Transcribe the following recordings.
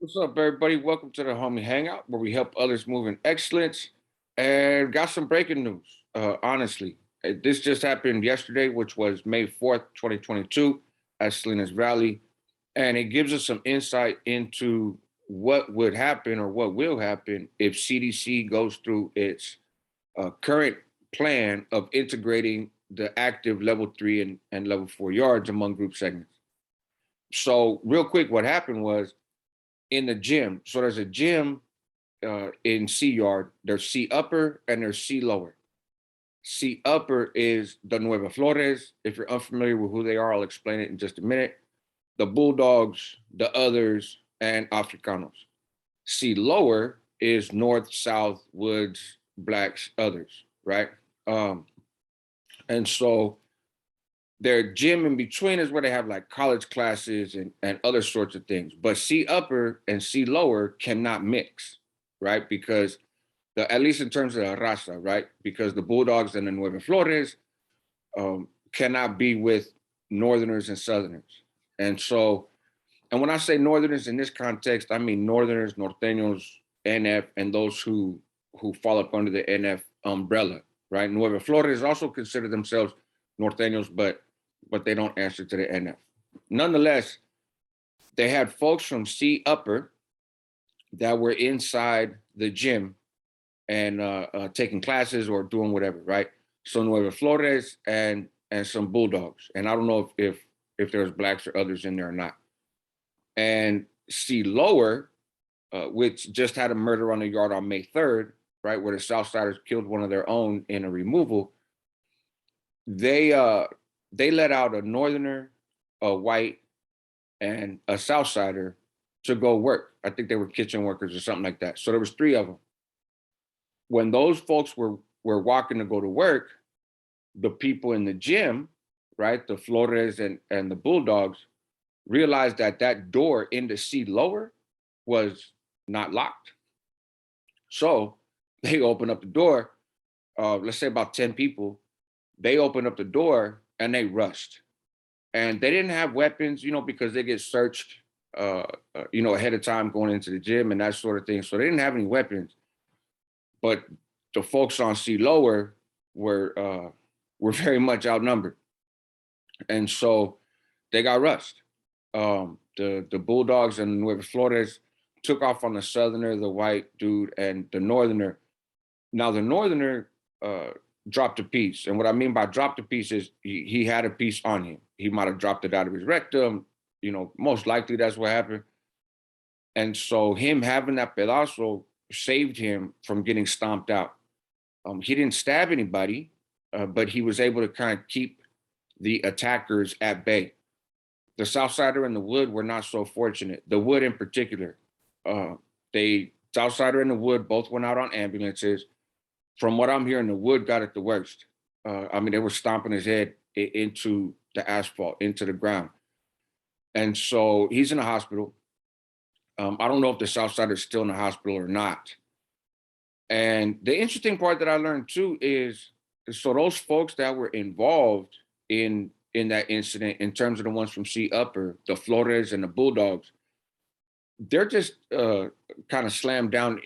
What's up, everybody? Welcome to the Homie Hangout, where we help others move in excellence. And got some breaking news. Honestly, this just happened yesterday, which was May 4th, 2022, at Salinas Valley, and it gives us some insight into what would happen or what will happen if CDC goes through its current plan of integrating the active level 3 and level 4 yards among group segments. So, real quick, what happened was in the gym. So there's a gym in C yard. There's C upper and there's C lower. C upper is the Nueva Flores. If you're unfamiliar with who they are, I'll explain it in just a minute. The Bulldogs, the others, and Africanos. C lower is North, South, Woods, Blacks, others, right? Um, and so their gym in between is where they have like college classes and other sorts of things. But C upper and C lower cannot mix, right? Because at least in terms of the raza, right? Because the Bulldogs and the Nueva Flores cannot be with Northerners and Southerners. And so, and when I say Northerners in this context, I mean Northerners, Norteños, NF, and those who fall up under the NF umbrella, right? Nueva Flores also consider themselves Norteños, but they don't answer to the NF. Nonetheless, they had folks from C upper that were inside the gym and taking classes or doing whatever, right? So Nueva Flores and some Bulldogs, and I don't know if there's Blacks or others in there or not. And C lower, which just had a murder on the yard on May 3rd, right, where the Southsiders killed one of their own in a removal. They let out a Northerner, a white, and a Southsider to go work. I think they were kitchen workers or something like that. So there was three of them. When those folks were walking to go to work, the people in the gym, right, the Flores and the Bulldogs, realized that that door into C lower was not locked. So they opened up the door. Let's say about 10 people. They opened up the door and they rushed. And they didn't have weapons, because they get searched, ahead of time going into the gym and that sort of thing. So they didn't have any weapons. But the folks on C lower were very much outnumbered, and so they got rushed. The Bulldogs and Nueva Flores took off on the Southerner, the white dude, and the Northerner. Now the Northerner dropped a piece, and what I mean by dropped a piece is he had a piece on him. He might have dropped it out of his rectum. Most likely that's what happened. And so him having that pedazo saved him from getting stomped out. He didn't stab anybody, but he was able to kind of keep the attackers at bay. The Southsider and the Wood were not so fortunate. The Wood in particular, Southsider and the Wood both went out on ambulances. From what I'm hearing, the Wood got it the worst. They were stomping his head into the asphalt, into the ground. And so he's in the hospital. I don't know if the Southsider is still in the hospital or not. And the interesting part that I learned too is so those folks that were involved in that incident, in terms of the ones from C upper, the Flores and the Bulldogs, they're just kind of slammed down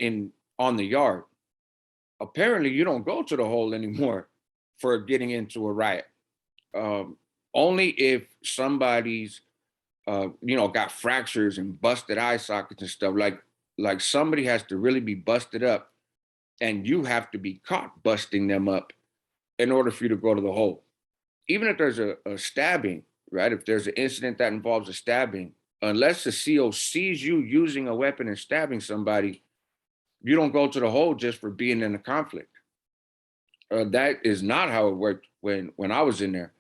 on the yard. Apparently, you don't go to the hole anymore for getting into a riot. Only if somebody's got fractures and busted eye sockets and stuff. Like somebody has to really be busted up, and you have to be caught busting them up in order for you to go to the hole. Even if there's a stabbing, right? If there's an incident that involves a stabbing, unless the CO sees you using a weapon and stabbing somebody, you don't go to the hole just for being in a conflict. That is not how it worked when I was in there.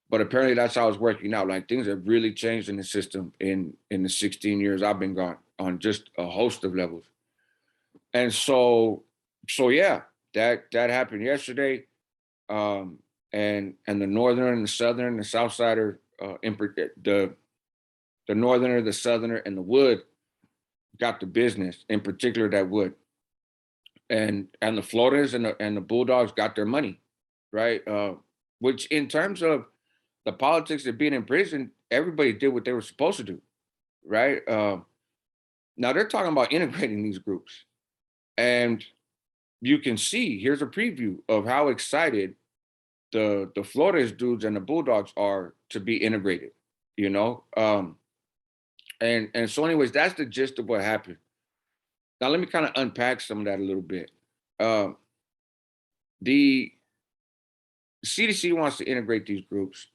But apparently that's how it's working out. Like things have really changed in the system in the 16 years I've been gone on just a host of levels. And so yeah, that happened yesterday. And the Northerner and the Southerner and the Southsider, the Northerner, the Southerner, and the Wood got the business, in particular that Wood. And the Flores and the Bulldogs got their money, right? Which in terms of the politics of being in prison, everybody did what they were supposed to do, right? Now they're talking about integrating these groups. And you can see, here's a preview of how excited the Flores dudes and the Bulldogs are to be integrated, you know? And so anyways, that's the gist of what happened. Now let me kind of unpack some of that a little bit. Um, the CDC wants to integrate these groups.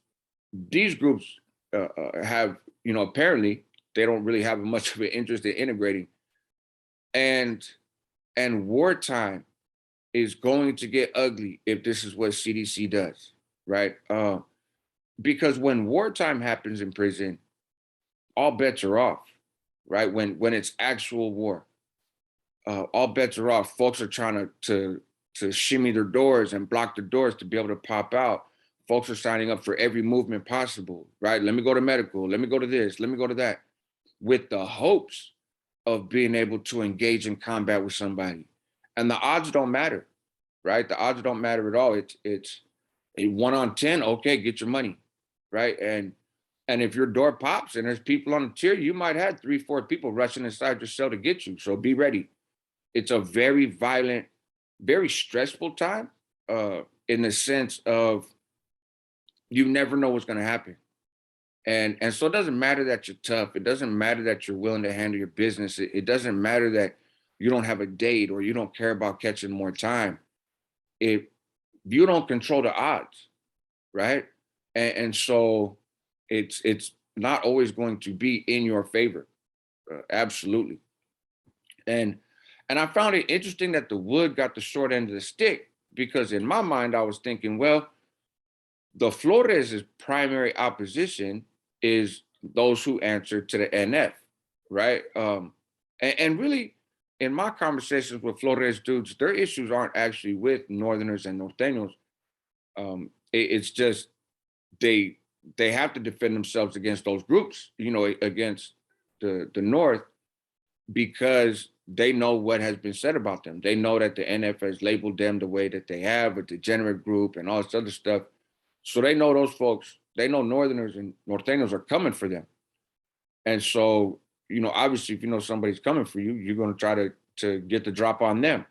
These groups have, apparently they don't really have much of an interest in integrating. And wartime is going to get ugly if this is what CDC does, right? Because when wartime happens in prison, all bets are off, right? When it's actual war, all bets are off. Folks are trying to shimmy their doors and block the doors to be able to pop out. Folks are signing up for every movement possible, right? Let me go to medical. Let me go to this. Let me go to that, with the hopes of being able to engage in combat with somebody. And the odds don't matter, right? The odds don't matter at all. It's a 1 on 10. Okay, get your money, right? And if your door pops and there's people on the tier, you might have 3, 4 people rushing inside your cell to get you. So be ready. It's a very violent, very stressful time, in the sense of you never know what's going to happen. And so it doesn't matter that you're tough. It doesn't matter that you're willing to handle your business. It doesn't matter that you don't have a date or you don't care about catching more time. If you don't control the odds, right? And so it's not always going to be in your favor. Absolutely. And I found it interesting that the wood got the short end of the stick, because in my mind I was thinking, well, the Flores' primary opposition is those who answer to the NF, right? And really, in my conversations with Flores dudes, their issues aren't actually with Northerners and Norteños. It's just they they have to defend themselves against those groups, against the North, because they know what has been said about them. They know that the NF has labeled them the way that they have, a degenerate group and all this other stuff. So they know those folks, they know Northerners and Norteños are coming for them. And so, obviously, if you know somebody's coming for you, you're going to try to get the drop on them.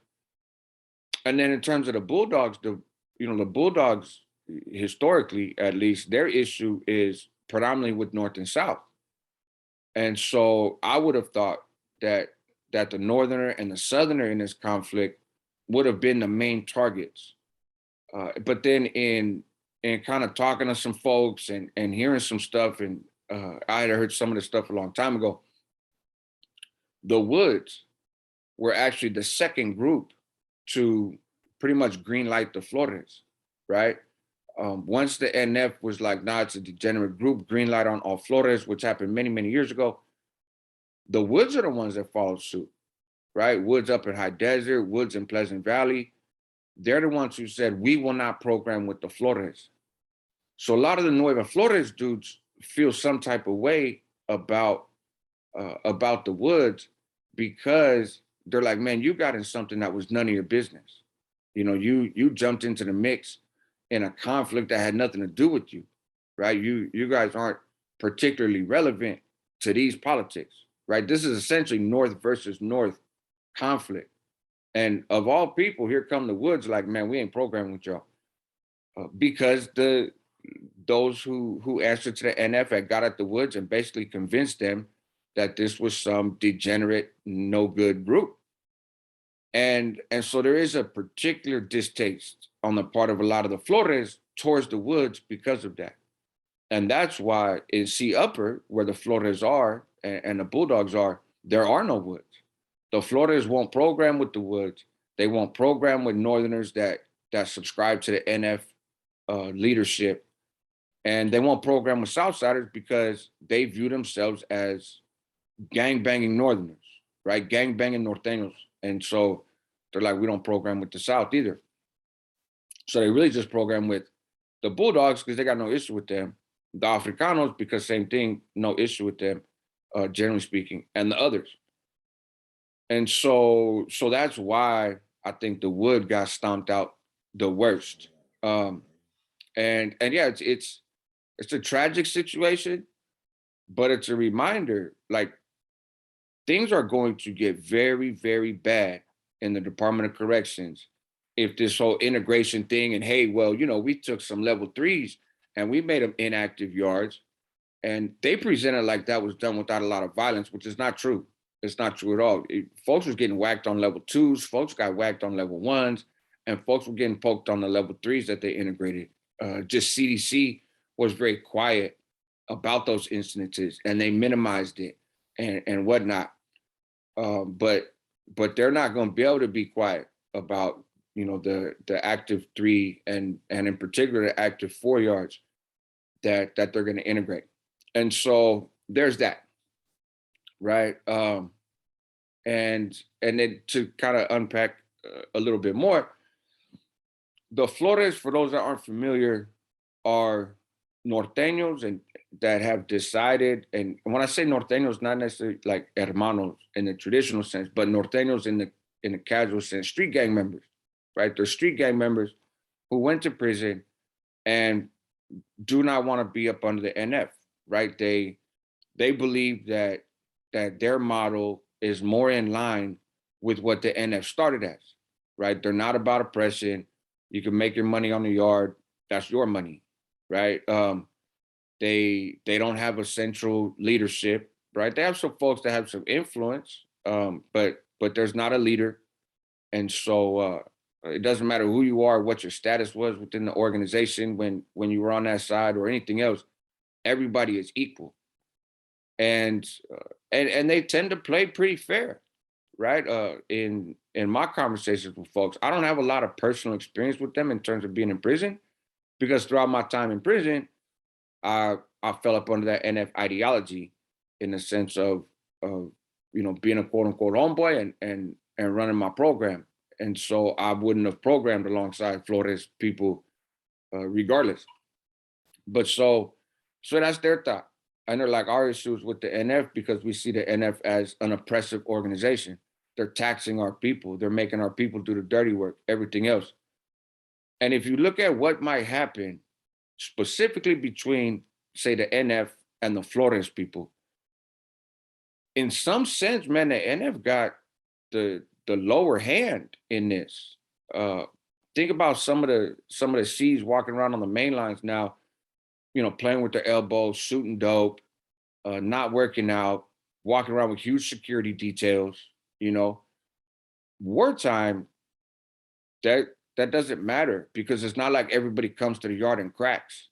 And then in terms of the Bulldogs, the Bulldogs, historically, at least, their issue is predominantly with North and South. And so I would have thought that the Northerner and the Southerner in this conflict would have been the main targets. But then in kind of talking to some folks and hearing some stuff, and I had heard some of the stuff a long time ago, the Woods were actually the second group to pretty much green light the Flores, right? Once the NF was like, nah, it's a degenerate group, green light on all Flores, which happened many, many years ago, the Woods are the ones that followed suit, right? Woods up in High Desert, Woods in Pleasant Valley. They're the ones who said, we will not program with the Flores. So a lot of the Nueva Flores dudes feel some type of way about the Woods, because they're like, man, you got in something that was none of your business. You jumped into the mix in a conflict that had nothing to do with you, right? You guys aren't particularly relevant to these politics, right? This is essentially North versus North conflict. And of all people, here come the Woods like, man, we ain't programming with y'all. Because those who answered to the NF had got at the Woods and basically convinced them that this was some degenerate, no good group. And so there is a particular distaste on the part of a lot of the Flores towards the Woods because of that. And that's why in C Upper, where the Flores are and the Bulldogs are, there are no Woods. The Flores won't program with the Woods. They won't program with Northerners that subscribe to the NF leadership. And they won't program with Southsiders because they view themselves as gang banging Northerners, right? Gang banging Norteños. And so they're like, we don't program with the South either. So they really just program with the Bulldogs because they got no issue with them. The Africanos, because same thing, no issue with them, generally speaking, and the others. And so that's why I think the Wood got stomped out the worst. And yeah, it's a tragic situation, but it's a reminder, like, things are going to get very, very bad in the Department of Corrections if this whole integration thing and hey, well, we took some level threes and we made them inactive yards, and they presented like that was done without a lot of violence, which is not true. It's not true at all. Folks was getting whacked on level twos, folks got whacked on level ones, and folks were getting poked on the level threes that they integrated. Just CDC was very quiet about those incidences and they minimized it and whatnot. But they're not going to be able to be quiet about the active three and in particular the active 4 yards that they're going to integrate. And so there's that, right? And then to kind of unpack a little bit more, the Flores, for those that aren't familiar, are norteños and that have decided, and when I say norteños, not necessarily like hermanos in the traditional sense, but norteños in the casual sense, street gang members, right? They're street gang members who went to prison and do not want to be up under the NF, right? They believe that their model is more in line with what the NF started as, right? They're not about oppression. You can make your money on the yard. That's your money, right? They don't have a central leadership, right? They have some folks that have some influence, but there's not a leader, and so it doesn't matter who you are, what your status was within the organization when you were on that side or anything else. Everybody is equal, and and they tend to play pretty fair, right? In my conversations with folks, I don't have a lot of personal experience with them in terms of being in prison, because throughout my time in prison, I fell up under that NF ideology in the sense of being a quote unquote homeboy and running my program, and so I wouldn't have programmed alongside Flores people regardless. But so that's their thought. And they're like our issues with the NF because we see the NF as an oppressive organization. They're taxing our people. They're making our people do the dirty work, everything else. And if you look at what might happen specifically between, say, the NF and the Flores people, in some sense, man, the NF got the lower hand in this. Think about some of the C's walking around on the main lines now, playing with their elbows, shooting dope, not working out, walking around with huge security details. You know, wartime, that doesn't matter because it's not like everybody comes to the yard and cracks.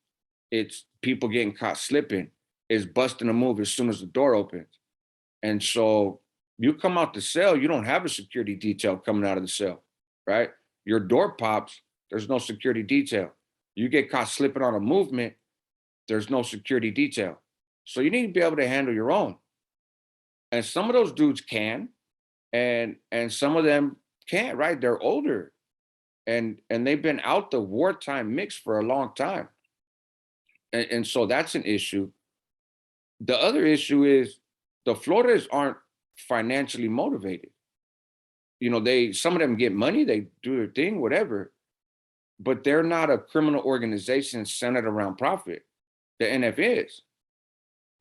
It's people getting caught slipping. It's busting a move as soon as the door opens. And so you come out the cell, you don't have a security detail coming out of the cell, right? Your door pops, there's no security detail. You get caught slipping on a movement, there's no security detail. So you need to be able to handle your own. And some of those dudes can, and some of them can't, right? They're older and they've been out the wartime mix for a long time. And so that's an issue. The other issue is the Flores aren't financially motivated. They some of them get money, they do their thing, whatever, but they're not a criminal organization centered around profit. The NF is.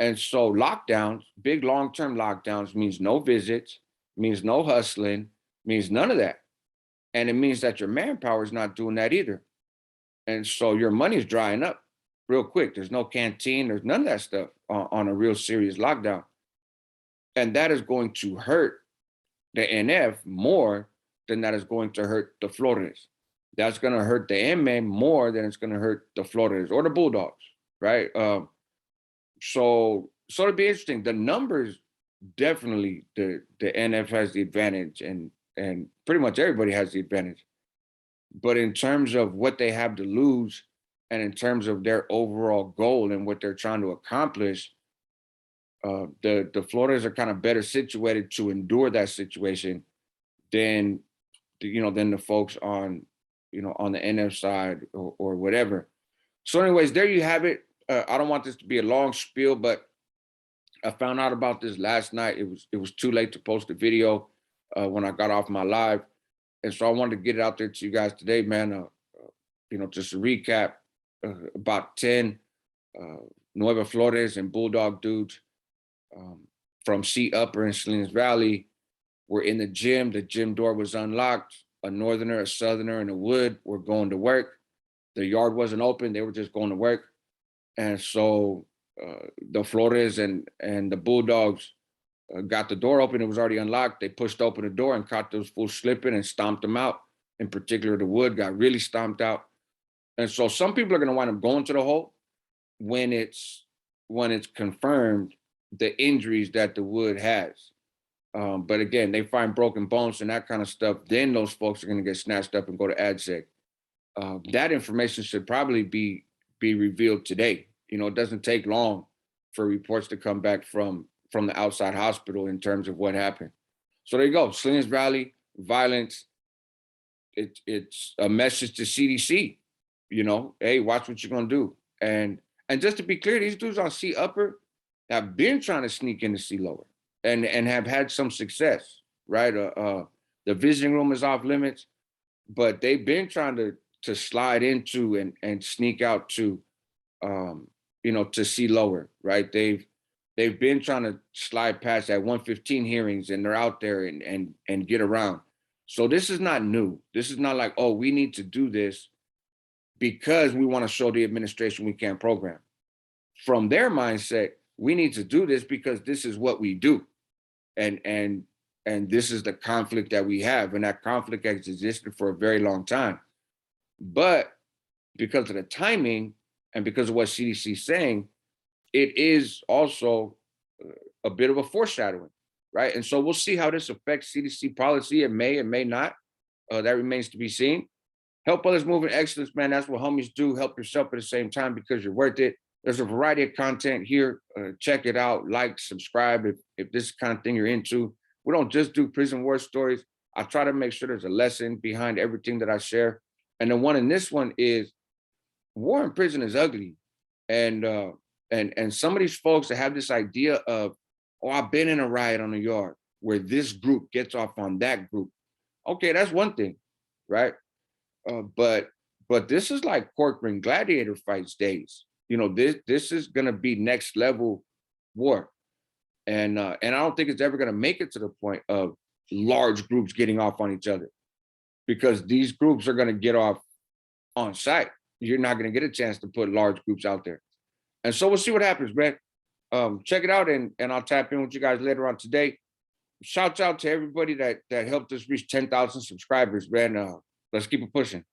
And so lockdowns, big long-term lockdowns means no visits, means no hustling, means none of that. And it means that your manpower is not doing that either. And so your money's drying up real quick. There's no canteen, there's none of that stuff on a real serious lockdown. And that is going to hurt the NF more than that is going to hurt the Flores. That's going to hurt the MA more than it's going to hurt the Flores or the Bulldogs, right? So it'd be interesting. The numbers definitely the NF has the advantage, and pretty much everybody has the advantage. But in terms of what they have to lose, and in terms of their overall goal and what they're trying to accomplish, the Floridas are kind of better situated to endure that situation than than the folks on the NF side or whatever. So, anyways, there you have it. I don't want this to be a long spiel, but I found out about this last night. It was too late to post a video when I got off my live, and so I wanted to get it out there to you guys today, man. Just to recap, about 10 Nueva Flores and Bulldog dudes from C Upper in Salinas Valley were in the gym. The gym door was unlocked. A northerner, a southerner, and a wood were going to work. The yard wasn't open. They were just going to work. And so the Flores and the Bulldogs got the door open. It was already unlocked. They pushed open the door and caught those fools slipping and stomped them out. In particular, the wood got really stomped out. And so some people are going to wind up going to the hole when it's confirmed the injuries that the wood has. But again, they find broken bones and that kind of stuff. Then those folks are going to get snatched up and go to ADSEC. That information should probably be revealed today. You know, it doesn't take long for reports to come back from the outside hospital in terms of what happened. So there you go. Salinas Valley violence. It's a message to CDC. You know, hey, watch what you're gonna do. And just to be clear, these dudes on C Upper have been trying to sneak into C Lower and have had some success, right? The visiting room is off limits, but they've been trying to slide into and sneak out to to C Lower, right? They've been trying to slide past that 115 hearings and they're out there and get around. So this is not new. This is not like, oh, we need to do this because we want to show the administration we can't program. From their mindset, we need to do this because this is what we do. And this is the conflict that we have. And that conflict has existed for a very long time. But because of the timing and because of what CDC is saying, it is also a bit of a foreshadowing, right? And so we'll see how this affects CDC policy. It may not. That remains to be seen. Help others move in excellence, man. That's what homies do. Help yourself at the same time because you're worth it. There's a variety of content here. Check it out. Like, subscribe if this is the kind of thing you're into. We don't just do prison war stories. I try to make sure there's a lesson behind everything that I share. And the one in this one is war in prison is ugly. And some of these folks that have this idea of, oh, I've been in a riot on the yard where this group gets off on that group. Okay, that's one thing, right? But this is like Corcoran gladiator fights days. You know, this is gonna be next level war, and I don't think it's ever gonna make it to the point of large groups getting off on each other, because these groups are gonna get off on site. You're not gonna get a chance to put large groups out there, and so we'll see what happens, man. Check it out, and I'll tap in with you guys later on today. Shouts out to everybody that helped us reach 10,000 subscribers, man. Let's keep it pushing.